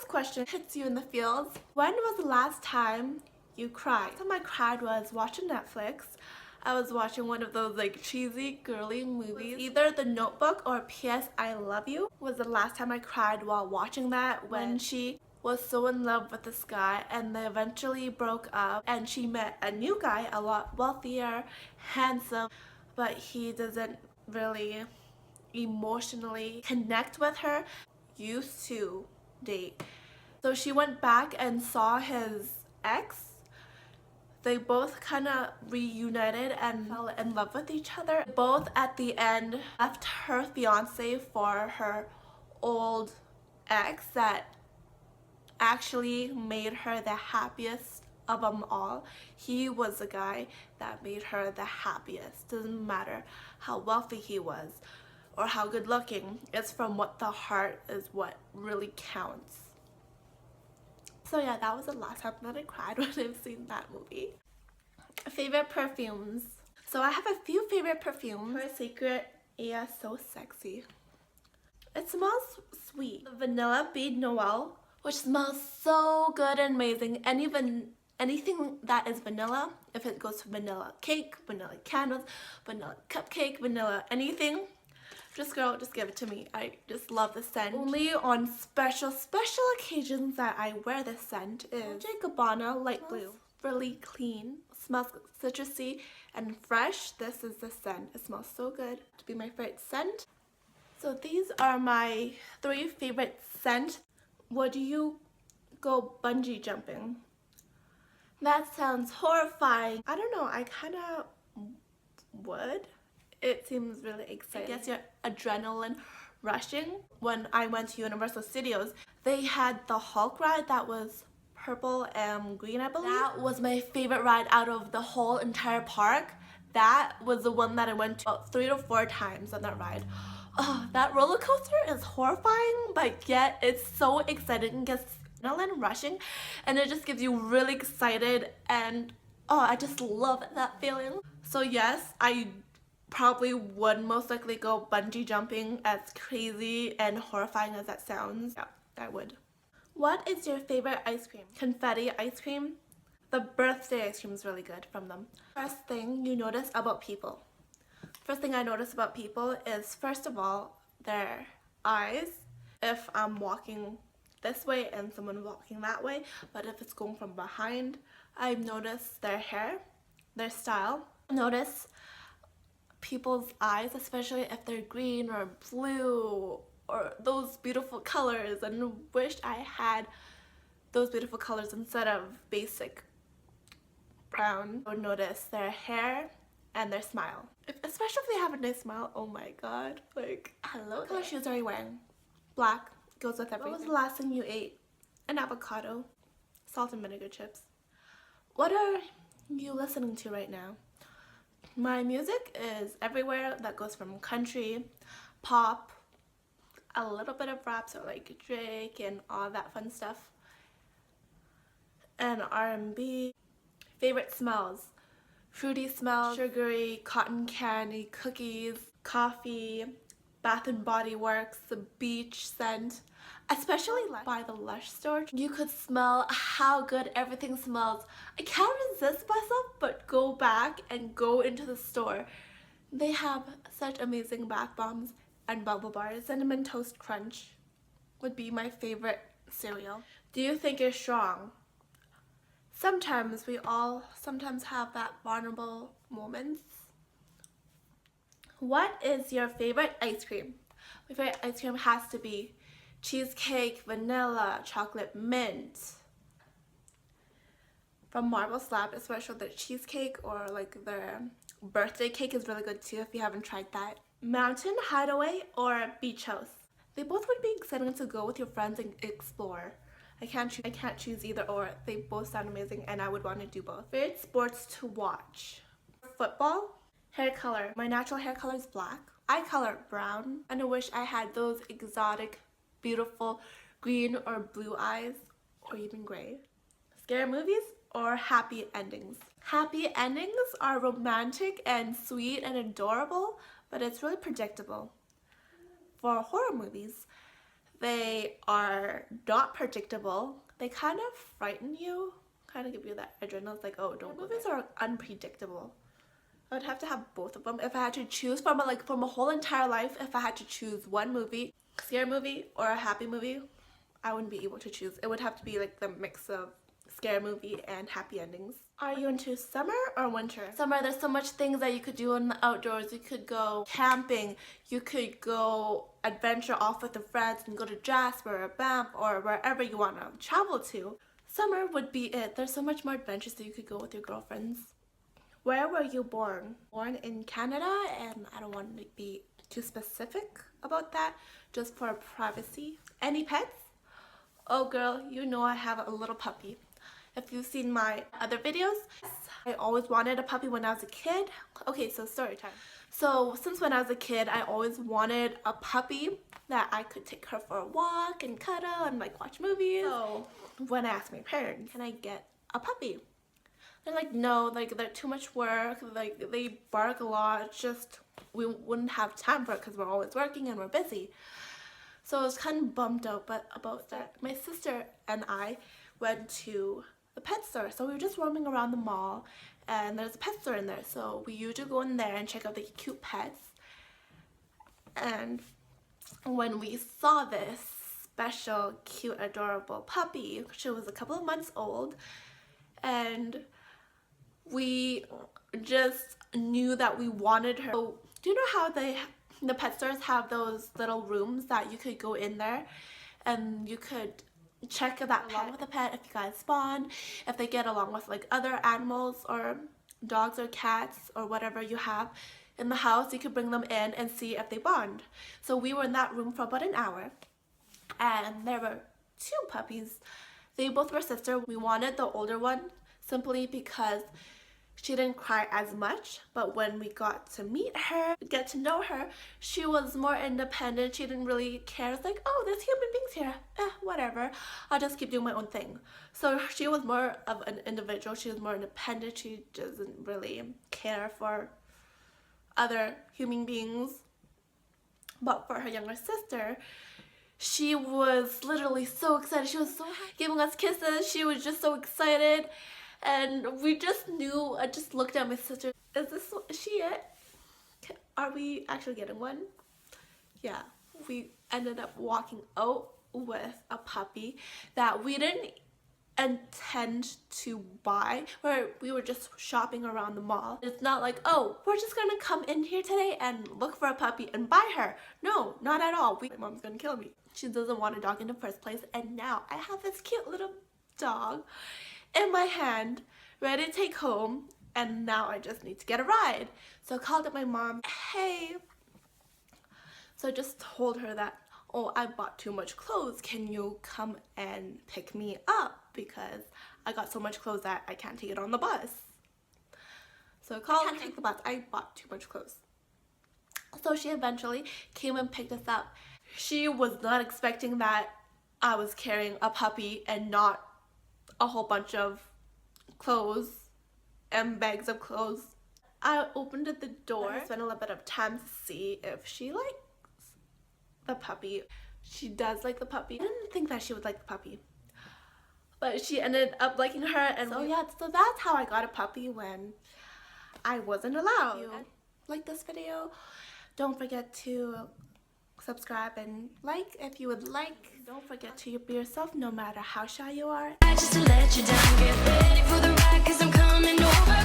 question hits you in the feels. When was the last time you cried? The time I cried was watching Netflix. I was watching one of those like cheesy girly movies. Either The Notebook or P.S. I Love You was the last time I cried while watching that, when she was so in love with this guy and they eventually broke up and she met a new guy, a lot wealthier, handsome, but he doesn't really emotionally connect with her. Used to date. So she went back and saw his ex. They both kind of reunited and fell in love with each other. Both at the end left her fiance for her old ex that actually made her the happiest of them all. He was the guy that made her the happiest. Doesn't matter how wealthy he was or how good looking. It's from what the heart is what really counts. So yeah, that was the last time that I cried when I've seen that movie. Favorite perfumes. So I have a few favorite perfumes. Victoria's Secret, yeah, so sexy. It smells sweet. The Vanilla Bead Noel, which smells so good and amazing. Anything that is vanilla, if it goes to vanilla cake, vanilla candles, vanilla cupcake, vanilla anything, just girl, just give it to me. I just love the scent. Only on special occasions that I wear this scent is Dolce & Gabbana Light Blue. Really clean, smells citrusy and fresh. This is the scent. It smells so good. To be my favorite scent. So these are my 3 favorite scents. Would you go bungee jumping? That sounds horrifying. I don't know, I kind of would. It seems really exciting. I guess your adrenaline rushing. When I went to Universal Studios, they had the Hulk ride that was purple and green, I believe. That was my favorite ride out of the whole entire park. That was the one that I went to about 3 to 4 times on that ride. Oh, that roller coaster is horrifying, but yet it's so exciting. It gets adrenaline rushing and it just gives you really excited, and oh, I just love that feeling. So yes, I probably would most likely go bungee jumping, as crazy and horrifying as that sounds. Yeah, I would. What is your favorite ice cream? Confetti ice cream. The birthday ice cream is really good from them. First thing you notice about people. First thing I notice about people is, first of all, their eyes. If I'm walking this way and someone walking that way, but if it's going from behind, I notice their hair, their style. Notice people's eyes, especially if they're green or blue or those beautiful colors, and wish I had those beautiful colors instead of basic brown. I would notice their hair and their smile. Especially if they have a nice smile, oh my god, like, hello. What color shoes are you wearing? Black. Goes with everything. What was the last thing you ate? An avocado. Salt and vinegar chips. What are you listening to right now? My music is everywhere. That goes from country, pop, a little bit of rap, so like Drake and all that fun stuff, and R&B. Favorite smells. Fruity smells, sugary, cotton candy, cookies, coffee, Bath and Body Works, the beach scent, especially by the Lush store. You could smell how good everything smells. I can't resist myself but go back and go into the store. They have such amazing bath bombs and bubble bars. Cinnamon Toast Crunch would be my favorite cereal. Do you think you're strong? Sometimes we all have that vulnerable moments. What is your favorite ice cream? My favorite ice cream has to be cheesecake, vanilla, chocolate mint. From Marble Slab, especially their cheesecake or like their birthday cake is really good too if you haven't tried that. Mountain Hideaway or Beach House? They both would be exciting to go with your friends and explore. I can't choose either or. They both sound amazing and I would want to do both. Favorite sports to watch? Football. Hair color. My natural hair color is black. Eye color brown, and I wish I had those exotic, beautiful green or blue eyes, or even gray. Scary movies or happy endings? Happy endings are romantic and sweet and adorable, but it's really predictable. For horror movies, They are not predictable. They kind of frighten you, kind of give you that adrenaline. It's like, oh, don't. Movies are unpredictable. I would have to have both of them if I had to choose from a whole entire life. If I had to choose one movie, scary movie or a happy movie, I wouldn't be able to choose. It would have to be like the mix of scary movie and happy endings. Are you into summer or winter? Summer, there's so much things that you could do in the outdoors. You could go camping, you could go adventure off with your friends and go to Jasper or Banff or wherever you want to travel to. Summer would be it. There's so much more adventures that you could go with your girlfriends. Where were you born? Born in Canada, and I don't want to be too specific about that, just for privacy. Any pets? Oh girl, you know I have a little puppy. If you've seen my other videos, I always wanted a puppy when I was a kid. Okay, so story time. So since when I was a kid, I always wanted a puppy that I could take her for a walk and cuddle and like watch movies. So when I asked my parents, can I get a puppy? They're like, no, like they're too much work, like they bark a lot, it's just we wouldn't have time for it because we're always working and we're busy. So I was kind of bummed out about that. My sister and I went to the pet store, so we were just roaming around the mall and there's a pet store in there, so we usually go in there and check out the cute pets. And when we saw this special, cute, adorable puppy, she was a couple of months old, and we just knew that we wanted her. So, do you know how the pet stores have those little rooms that you could go in there and you could check that along with the pet, if you guys bond, if they get along with like other animals or dogs or cats or whatever you have in the house, you could bring them in and see if they bond. So we were in that room for about an hour, and there were two puppies. They both were sisters. We wanted the older one simply because she didn't cry as much, but when we got to meet her, get to know her, she was more independent. She didn't really care. It's like, oh, there's human beings here. Whatever. I'll just keep doing my own thing. So she was more of an individual. She was more independent. She doesn't really care for other human beings. But for her younger sister, she was literally so excited. She was so happy, giving us kisses. She was just so excited. And we just knew, I just looked at my sister, is she it? Are we actually getting one? Yeah, we ended up walking out with a puppy that we didn't intend to buy, where we were just shopping around the mall. It's not like, oh, we're just gonna come in here today and look for a puppy and buy her. No, not at all. My mom's gonna kill me. She doesn't want a dog in the first place, and now I have this cute little dog in my hand, ready to take home, and now I just need to get a ride. So I called up my mom. Hey. So I just told her that, oh, I bought too much clothes. Can you come and pick me up? Because I got so much clothes that I can't take it on the bus. So I called, I can't take the bus. I bought too much clothes. So she eventually came and picked us up. She was not expecting that I was carrying a puppy and not a whole bunch of clothes and bags of clothes. I opened the door. I spent a little bit of time to see if she likes the puppy. She does like the puppy. I didn't think that she would like the puppy, but she ended up liking her, and so yeah, so that's how I got a puppy when I wasn't allowed. If you like this video, don't forget to subscribe and like if you would like. Don't forget to be yourself no matter how shy you are.